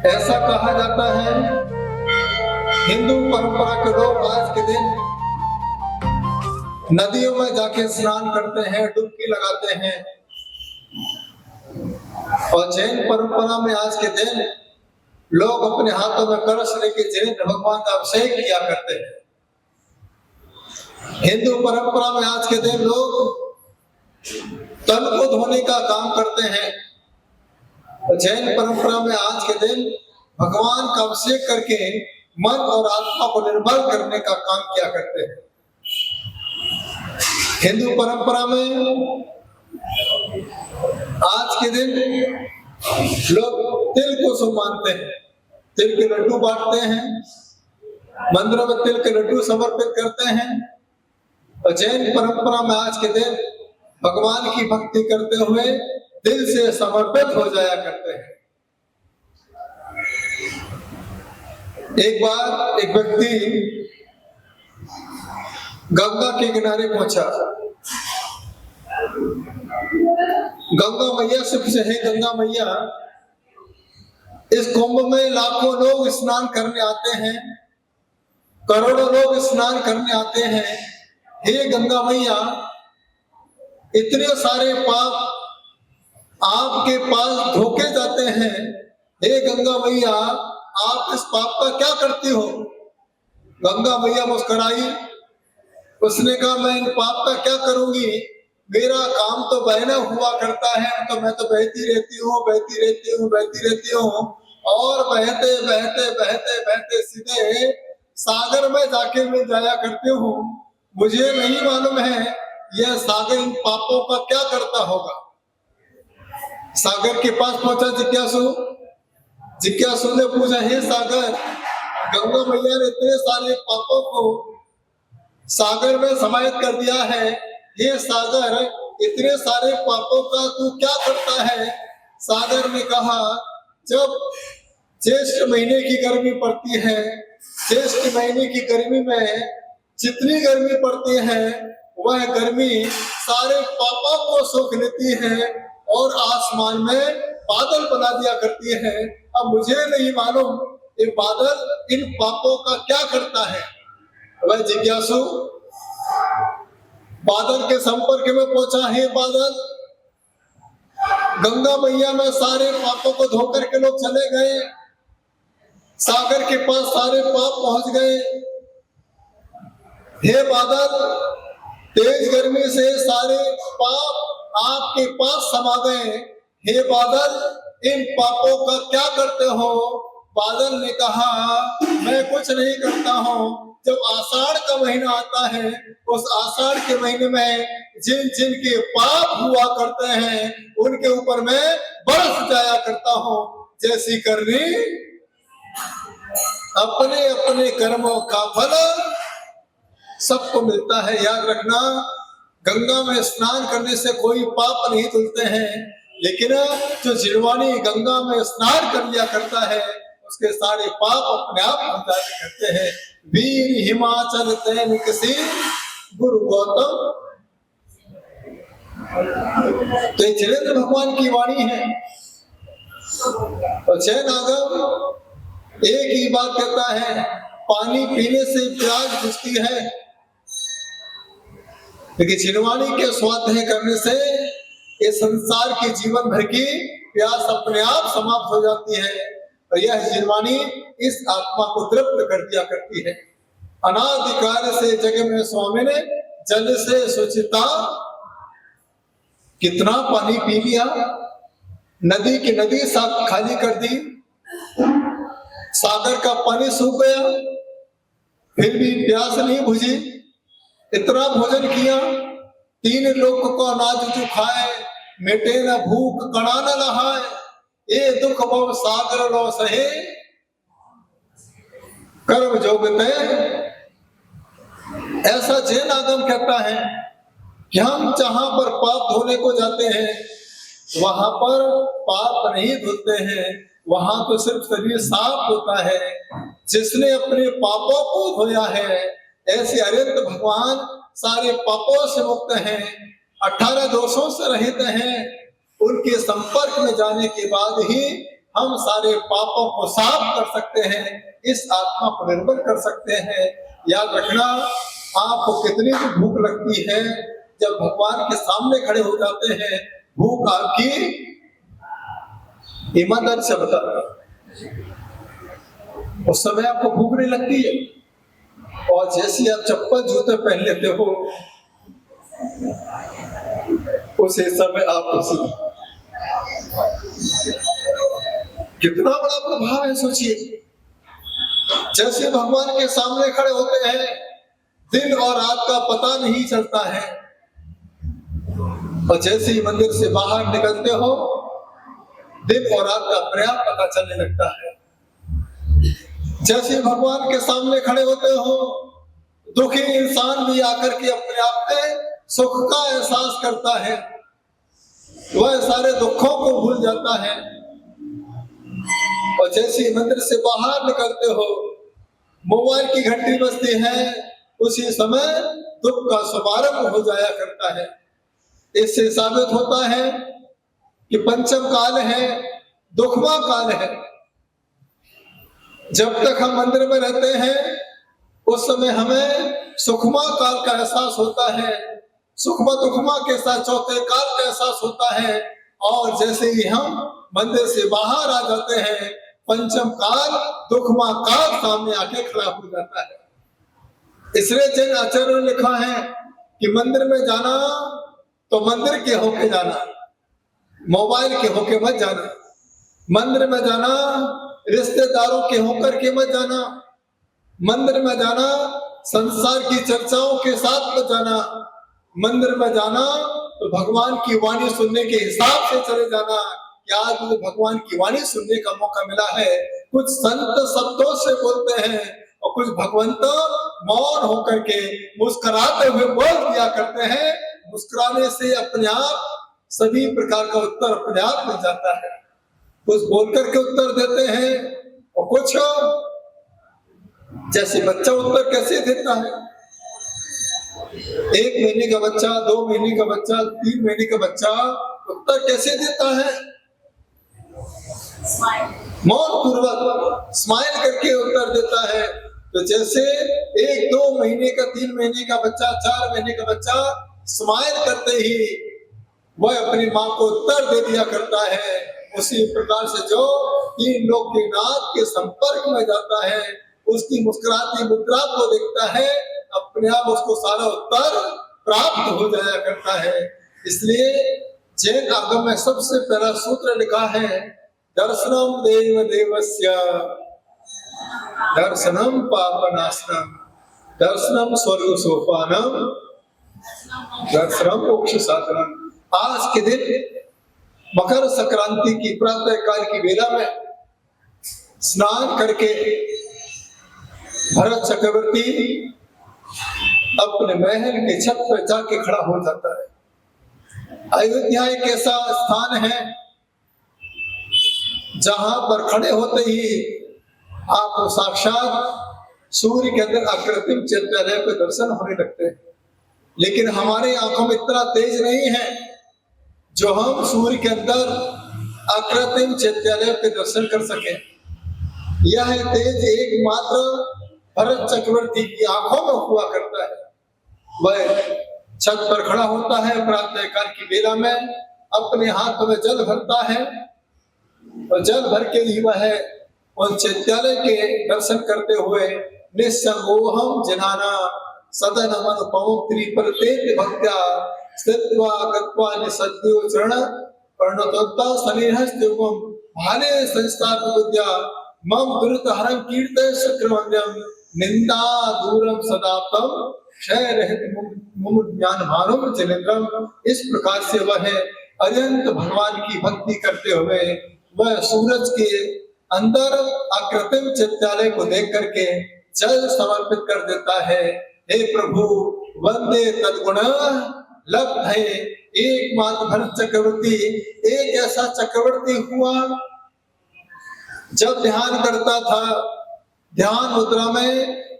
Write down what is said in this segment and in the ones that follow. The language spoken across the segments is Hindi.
ऐसा कहा जाता है हिंदू परंपरा के लोग आज के दिन नदियों में जाके स्नान करते हैं, डुबकी लगाते हैं। और जैन परंपरा में आज के दिन लोग अपने हाथों में कलश लेके जैन भगवान का अभिषेक किया करते हैं। हिंदू परंपरा में आज के दिन लोग तन को धोने का काम करते हैं। जैन परंपरा में आज के दिन भगवान का अभिषेक करके मन और आत्मा को निर्मल करने का काम किया करते हैं। हिंदू परंपरा में आज के दिन लोग तिल को शुभ मानते हैं, तिल के लड्डू बांटते हैं, मंदिरों में तिल के लड्डू समर्पित करते हैं। और जैन परंपरा में आज के दिन भगवान की भक्ति करते हुए दिल से समर्पित हो जाया करते हैं। एक बार एक व्यक्ति गंगा के किनारे पहुंचा। गंगा मैया से पूछे, हे गंगा मैया, इस कुंभ में लाखों लोग स्नान करने आते हैं, करोड़ों लोग स्नान करने आते हैं। हे गंगा मैया, इतने सारे पाप आपके पास धोके जाते हैं। हे गंगा मैया, आप इस पाप का क्या करती हो? गंगा मैया मुस्कुराई। उसने कहा, मैं इन पाप का क्या करूंगी, मेरा काम तो बहना हुआ करता है, तो मैं तो बहती रहती हूँ, बहती रहती हूँ, बहती रहती हूँ, और बहते बहते बहते बहते सीधे सागर में जाके मिल जाया करती हूँ। मुझे नहीं मालूम है यह सागर इन पापों का क्या करता होगा। सागर के पास पहुंचा जिज्ञासु। जिज्ञासु ने पूछा, हे सागर, गंगा मैया ने इतने सारे पापों को सागर में समाहित कर दिया है। हे सागर, इतने सारे पापों का तू क्या करता है? सागर ने कहा, जब ज्येष्ठ महीने की गर्मी पड़ती है, ज्येष्ठ महीने की गर्मी में जितनी गर्मी पड़ती है वह गर्मी सारे पापों को सोख लेती है और आसमान में बादल बना दिया करती है। अब मुझे नहीं मालूम ये बादल इन पापों का क्या करता है। वह जिज्ञासु बादल के संपर्क में पहुंचा। हे बादल, गंगा मैया में सारे पापों को धोकर के लोग चले गए, सागर के पास सारे पाप पहुंच गए। हे बादल, तेज गर्मी से सारे पाप आपके पास समा गए। हे बादल, इन पापों का क्या करते हो? बादल ने कहा, मैं कुछ नहीं करता हूँ। जब आषाढ़ का महीना आता है, उस आषाढ़ के महीने में जिन जिन के पाप हुआ करते हैं उनके ऊपर मैं बरस जाया करता हूँ। जैसी करनी अपने अपने कर्मों का फल सबको मिलता है। याद रखना, गंगा में स्नान करने से कोई पाप नहीं धुलते हैं, लेकिन जो जिनवानी गंगा में स्नान कर लिया करता है उसके सारे पाप अपने आप धुल जाया करते हैं। वीर हिमाचल तैन किसी गुरु गौतम। तो ये जिनेंद्र भगवान की वाणी है। और जैन आगम एक ही बात कहता है, पानी पीने से प्यास बुझती है, लेकिन जिनवानी के स्वाध्याय करने से ये संसार की जीवन भर की प्यास अपने आप समाप्त हो जाती है। और यह जिनवानी इस आत्मा को तृप्त कर दिया करती है। अनादिकाल से जग में स्वामी ने जल से सुचिता। कितना पानी पी लिया, नदी की नदी साफ खाली कर दी, सागर का पानी सूख गया, फिर भी प्यास नहीं बुझी। इतना भोजन किया, 3 लोग को अनाज जो खाए, मिटे न भूख कणा न नहाए, ये दुख भव सागर लो सहे, कर्म जोगते। ऐसा जैन आगम कहता है कि हम जहां पर पाप धोने को जाते हैं वहां पर पाप नहीं धुलते हैं, वहां तो सिर्फ शरीर साफ होता है। जिसने अपने पापों को धोया है, ऐसे अरिहंत भगवान सारे पापों से मुक्त हैं, 18 दोषों से रहित हैं। उनके संपर्क में जाने के बाद ही हम सारे पापों को साफ कर सकते हैं, इस आत्मा को निर्मल कर सकते हैं। याद रखना, आपको कितनी भी भूख लगती है, जब भगवान के सामने खड़े हो जाते हैं, भूख आपकी ईमानदारी से बता, उस समय आपको भूख नहीं लगती है। और जैसे आप चप्पल जूते पहन लेते हो, उसी समय आप कितना बड़ा प्रभाव है, सोचिए। जैसे भगवान के सामने खड़े होते हैं, दिन और रात का पता नहीं चलता है, और जैसे ही मंदिर से बाहर निकलते हो, दिन और रात का पर्याप्त पता चलने लगता है। जैसे भगवान के सामने खड़े होते हो, दुखी इंसान भी आकर के अपने आप में सुख का एहसास करता है, वह सारे दुखों को भूल जाता है। और जैसे ही मंदिर से बाहर निकलते हो, मोबाइल की घंटी बजती है, उसी समय दुख का शुभारंभ हो जाया करता है। इससे साबित होता है कि पंचम काल है, दुखमा काल है। जब तक हम मंदिर में रहते हैं, उस समय हमें सुखमा काल का एहसास होता है, सुखमा दुखमा के साथ चौथे काल का एहसास होता है। और जैसे ही हम मंदिर से बाहर आ जाते हैं, पंचम काल दुखमा काल सामने आके खड़ा हो जाता है। इसलिए जैन आचार्यों ने लिखा है कि मंदिर में जाना तो मंदिर के होके जाना, मोबाइल के होके मत जाना। मंदिर में जाना रिश्तेदारों के होकर के मत जाना। मंदिर में जाना संसार की चर्चाओं के साथ मत जाना। मंदिर में जाना तो भगवान की वाणी सुनने के हिसाब से चले जाना। क्या आज मुझे भगवान की वाणी सुनने का मौका मिला है? कुछ संत शब्दों से बोलते हैं और कुछ भगवंत मौन होकर के मुस्कुराते हुए बोल दिया करते हैं। मुस्कुराने से अपने आप सभी प्रकार का उत्तर अपने आप मिल जाता है। कुछ बोलकर के उत्तर देते हैं और कुछ जैसे बच्चा उत्तर कैसे देता है, 1 महीने का बच्चा, 2 महीने का बच्चा, 3 महीने का बच्चा उत्तर कैसे देता है? मौन पूर्वक स्माइल करके उत्तर देता है। तो जैसे 1-2 महीने का, 3 महीने का बच्चा, 4 महीने का बच्चा स्माइल करते ही वह अपनी माँ को उत्तर दे दिया करता है, उसी प्रकार से जो 3 लोग के नाथ के संपर्क में जाता है, उसकी मुस्कुराती मुद्रा को देखता है, अपने आप उसको सारा उत्तर प्राप्त हो जाया करता है। इसलिए जैन आगम में सबसे पहला सूत्र लिखा है, दर्शनम देव देवस्य, दर्शनम पापनाशनम, दर्शनम स्वर्ग सोपानम, दर्शनम मोक्ष साधनम। आज के दिन मकर संक्रांति की प्रातः काल की वेला में स्नान करके भरत चक्रवर्ती अपने महल के छत पर जाके खड़ा हो जाता है। अयोध्या एक ऐसा स्थान है जहां पर खड़े होते ही आपको साक्षात सूर्य के अंदर अकृत्रिम चैत्यालय के दर्शन होने लगते हैं। लेकिन हमारे आंखों में इतना तेज नहीं है जो हम सूर्य के अंदर अकृत्रिम चैत्यालय के दर्शन कर सके। यह तेज एकमात्र भरत चक्रवर्ती की आंखों में हुआ करता है। वह छत पर खड़ा होता है प्रातः काल की बेला में, अपने हाथ में जल भरता है और जल भर के ही वह उन चैत्यालय के दर्शन करते हुए निस्संगोहम जनाना सदनम अनुपमं त्रिप्रतेत भक्त्या स्थित्वा गत्वा निसद्यो चरण प्रणतोत्ता सनेहस्त्युगम भाले संस्कार विद्या मम दुरितहरं कीर्तय शुक्रवन्द्यम निंदा दूरम सदाप्तम क्षय रहित मुम ज्ञान भानुम जनेन्द्रम। इस प्रकार से वह अनंत भगवान की भक्ति करते हुए वह सूरज के अंदर अकृत्रिम चैत्यालय को देख करके जल समर्पित कर देता है। हे प्रभु वंदे तद्गुण लब्ध है। एकमात्र भरत चक्रवर्ती एक ऐसा चक्रवर्ती हुआ, जब ध्यान करता था, ध्यान मुद्रा में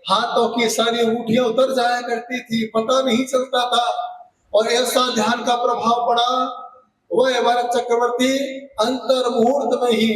हाथों की सारी अंगूठियां उतर जाया करती थी, पता नहीं चलता था। और ऐसा ध्यान का प्रभाव पड़ा, वह भरत चक्रवर्ती अंतर मुहूर्त में ही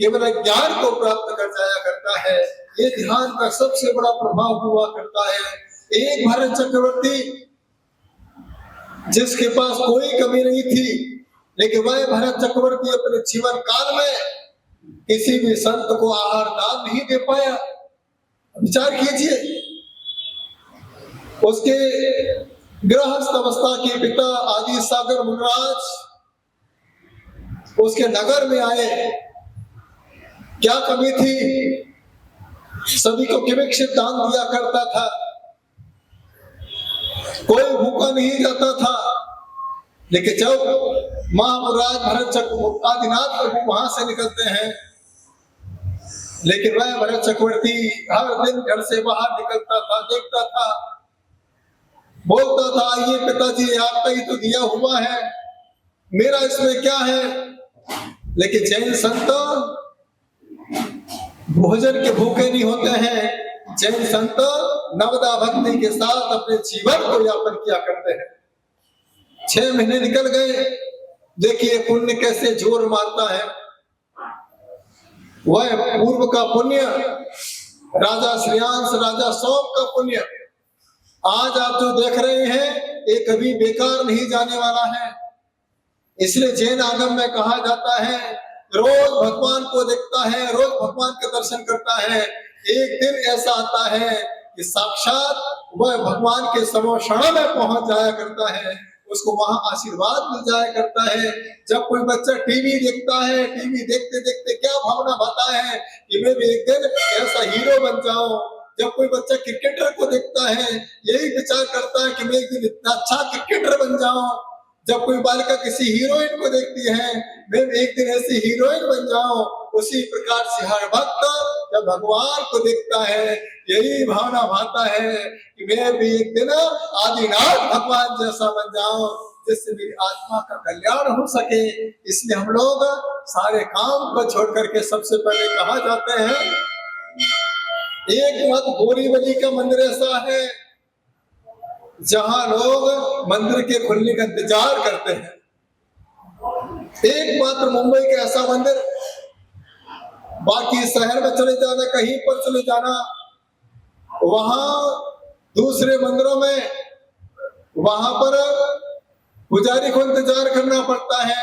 केवल ज्ञान को प्राप्त कर जाया करता है। ये ध्यान का सबसे बड़ा प्रभाव हुआ करता है। एक भरत चक्रवर्ती जिसके पास कोई कमी नहीं थी, लेकिन वह भरत चक्रवर्ती अपने जीवन काल में किसी भी संत को आहार दान नहीं दे पाया। विचार कीजिए, उसके गृहस्थ अवस्था के पिता आदि सागर मुनिराज उसके नगर में आए। क्या कमी थी? सभी को किमिक्षित दान दिया करता था, कोई भूखा नहीं जाता था। लेकिन जब महाराज भरत आदिनाथ प्रभु वहां से निकलते हैं, लेकिन वह भरत चक्रवर्ती हर दिन घर से बाहर निकलता था, देखता था, बोलता था, ये पिताजी आपका ही तो दिया हुआ है, मेरा इसमें क्या है। लेकिन जैन संत भोजन के भूखे नहीं होते हैं। जैन संत नवदा भक्ति के साथ अपने जीवन को यापन किया करते हैं। 6 महीने निकल गए, देखिए पुण्य कैसे जोर मारता है। वह पूर्व का पुण्य, राजा श्रेयांश, राजा सोम का पुण्य आज आप जो देख रहे हैं ये कभी बेकार नहीं जाने वाला है। इसलिए जैन आगम में कहा जाता है, रोज भगवान को देखता है, रोज भगवान के दर्शन करता है, एक दिन ऐसा आता है कि साक्षात वह भगवान के समक्षण में पहुंच जाया करता है, उसको वहां आशीर्वाद मिल जाया करता है। जब कोई बच्चा टीवी देखता है, टीवी देखते देखते क्या भावना भाता है कि मैं भी एक दिन ऐसा हीरो बन जाऊं। जब कोई बच्चा क्रिकेटर को देखता है, यही विचार करता है कि मैं एक दिन इतना अच्छा क्रिकेटर बन जाऊं। जब कोई बालिका किसी हीरोइन को देखती है, मैं एक दिन ऐसी हीरोइन बन जाऊं। उसी प्रकार से हर भक्त जब भगवान को देखता है, यही भावना भाता है कि मैं भी एक दिन आदिनाथ भगवान जैसा बन जाऊं, जिससे मेरी आत्मा का कल्याण हो सके। इसलिए हम लोग सारे काम को छोड़ करके सबसे पहले कहा जाते हैं, एक मत बोरीवली का मंदिर ऐसा है जहां लोग मंदिर के खुलने का इंतजार करते हैं। एकमात्र मुंबई का ऐसा मंदिर, बाकी शहर में चले जाना, कहीं पर चले जाना, वहां दूसरे मंदिरों में वहां पर पुजारी को इंतजार करना पड़ता है,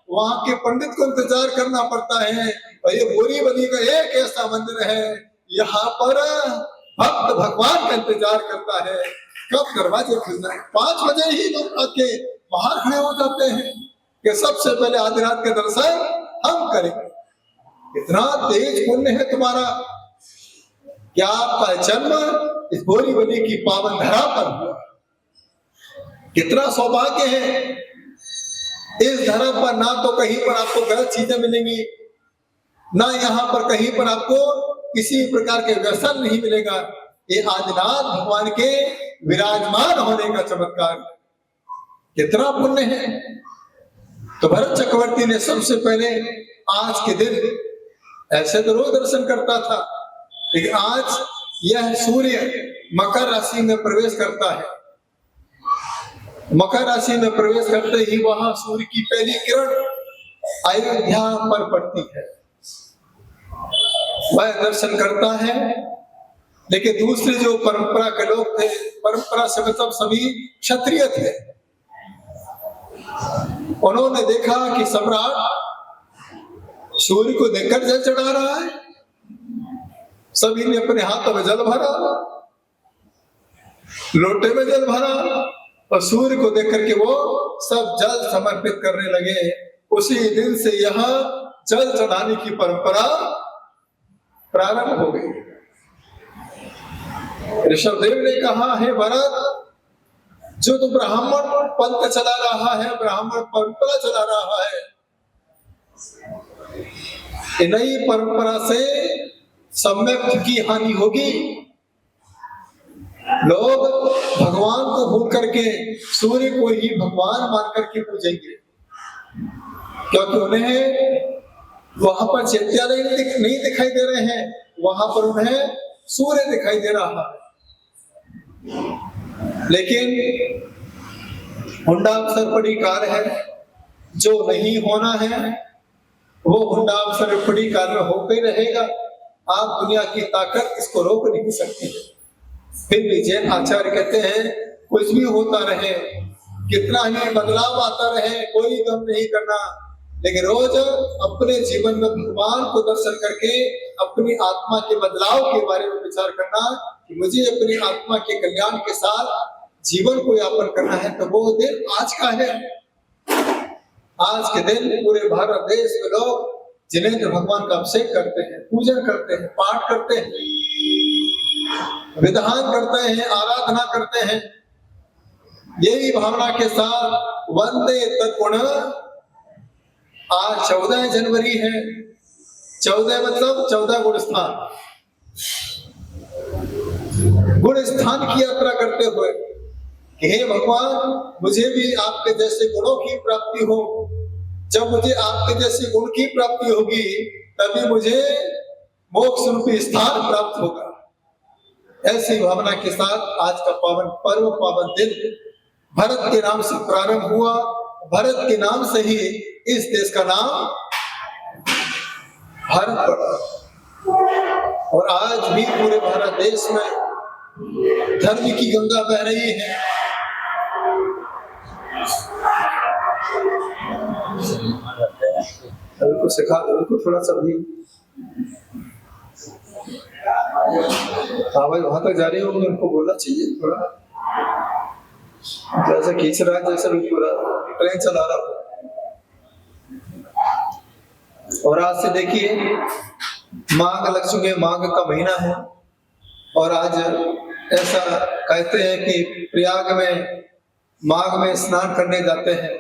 वहां के पंडित को इंतजार करना पड़ता है। और ये बोरीवली का एक ऐसा मंदिर है, यहाँ पर भक्त भगवान का इंतजार करता है कब दरवाजे खुलना है। 5 बजे ही लोग आके बाहर खड़े हो जाते हैं कि सबसे पहले आदिनाथ के दर्शन हम करेंगे। इतना तेज पुण्य है तुम्हारा, क्या आपका जन्म इस बोरीवली की पावन धरा पर हुआ। कितना सौभाग्य है। इस धरा पर ना तो कहीं पर आपको गलत चीजें मिलेंगी, ना यहाँ पर कहीं पर आपको किसी प्रकार के व्यसन नहीं मिलेगा। ये आदिनाथ भगवान के विराजमान होने का चमत्कार, कितना पुण्य है। तो भरत चक्रवर्ती ने सबसे पहले आज के दिन ऐसे तो रोज दर्शन करता था, लेकिन आज यह सूर्य मकर राशि में प्रवेश करता है। मकर राशि में प्रवेश करते ही वहां सूर्य की पहली किरण अयोध्या पर पड़ती है, वह दर्शन करता है। लेकिन दूसरे जो परंपरा के लोग थे, परंपरा से मतलब सभी क्षत्रिय थे, उन्होंने देखा कि सम्राट सूर्य को देखकर जल चढ़ा रहा है। सभी ने अपने हाथों में जल भरा, लोटे में जल भरा, और सूर्य को देख करके वो सब जल समर्पित करने लगे। उसी दिन से यहाँ जल चढ़ाने की परंपरा प्रारंभ हो गई। ऋषभदेव ने कहा, हे भरत, जो तो ब्राह्मण पंथ चला रहा है, ब्राह्मण परंपरा चला रहा है, नई परंपरा से सम्यक की हानि होगी। लोग भगवान को भूल करके सूर्य को ही भगवान मान करके पूजेंगे, क्योंकि उन्हें वहां पर चैत्यालय नहीं दिखाई दे रहे हैं, वहां पर उन्हें सूर्य दिखाई दे रहा है। लेकिन हुंडा अवसर बड़ी कार है, जो नहीं होना है वो हुंडावसर पड़ी काल में होकर ही रहेगा। आप दुनिया की ताकत इसको रोक नहीं सकती। फिर भी जैन आचार्य कहते हैं कुछ भी होता रहे, कितना ही बदलाव आता रहे, कोई गम नहीं करना, लेकिन रोज अपने जीवन में भगवान को दर्शन करके अपनी आत्मा के बदलाव के बारे में विचार करना कि मुझे अपनी आत्मा के कल्याण के साथ जीवन को यापन करना है। तो वो दिन आज का है। आज के दिन पूरे भारत देश में लोग जिनेंद्र भगवान का अभिषेक करते हैं, पूजन करते हैं, पाठ करते हैं, विधान करते हैं, आराधना करते हैं, यही भावना के साथ वंदे तत्पुण। आज 14 जनवरी है। 14 मतलब 14 गुण स्थान, गुण स्थान की यात्रा करते हुए कि हे भगवान मुझे भी आपके जैसे गुणों की प्राप्ति हो। जब मुझे आपके जैसे गुण की प्राप्ति होगी तभी मुझे मोक्ष रूपी स्थान प्राप्त होगा। ऐसी भावना के साथ आज का पावन पर्व, पावन दिन भरत के नाम से प्रारंभ हुआ। भरत के नाम से ही इस देश का नाम भारत पड़ा। और आज भी पूरे भारत देश में धर्म की गंगा बह रही है। उनको सिखा दो, उनको थोड़ा सा भी। हाँ भाई, वहां तक जा रही होंगे, उनको बोलना चाहिए थोड़ा। जैसे खींच रहा है, जैसे पूरा ट्रेन चला रहा हो। और आज से देखिए माघ लग चुके, माघ का महीना है। और आज ऐसा कहते हैं कि प्रयाग में माघ में स्नान करने जाते हैं।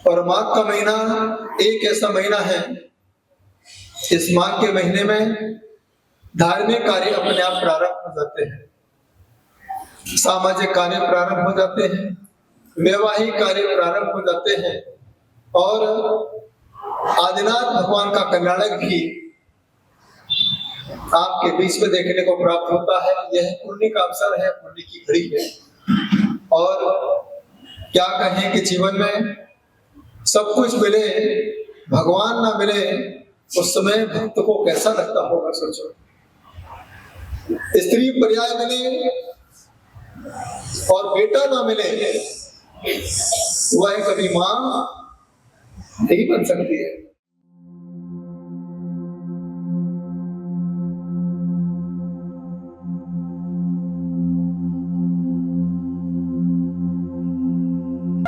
और माघ का महीना एक ऐसा महीना है, इस माघ के महीने में धार्मिक कार्य अपने आप प्रारंभ हो जाते हैं, सामाजिक कार्य प्रारंभ हो जाते हैं, वैवाहिक कार्य प्रारंभ हो जाते हैं। और आदिनाथ भगवान का कल्याणक भी आपके बीच में देखने को प्राप्त होता है। यह पुण्य का अवसर है, पुण्य की घड़ी है। और क्या कहें कि जीवन में सब कुछ मिले, भगवान ना मिले, उस समय भक्त को कैसा लगता होगा सोचो। स्त्री पर्याय मिले और बेटा ना मिले, वह कभी मां नहीं बन सकती है।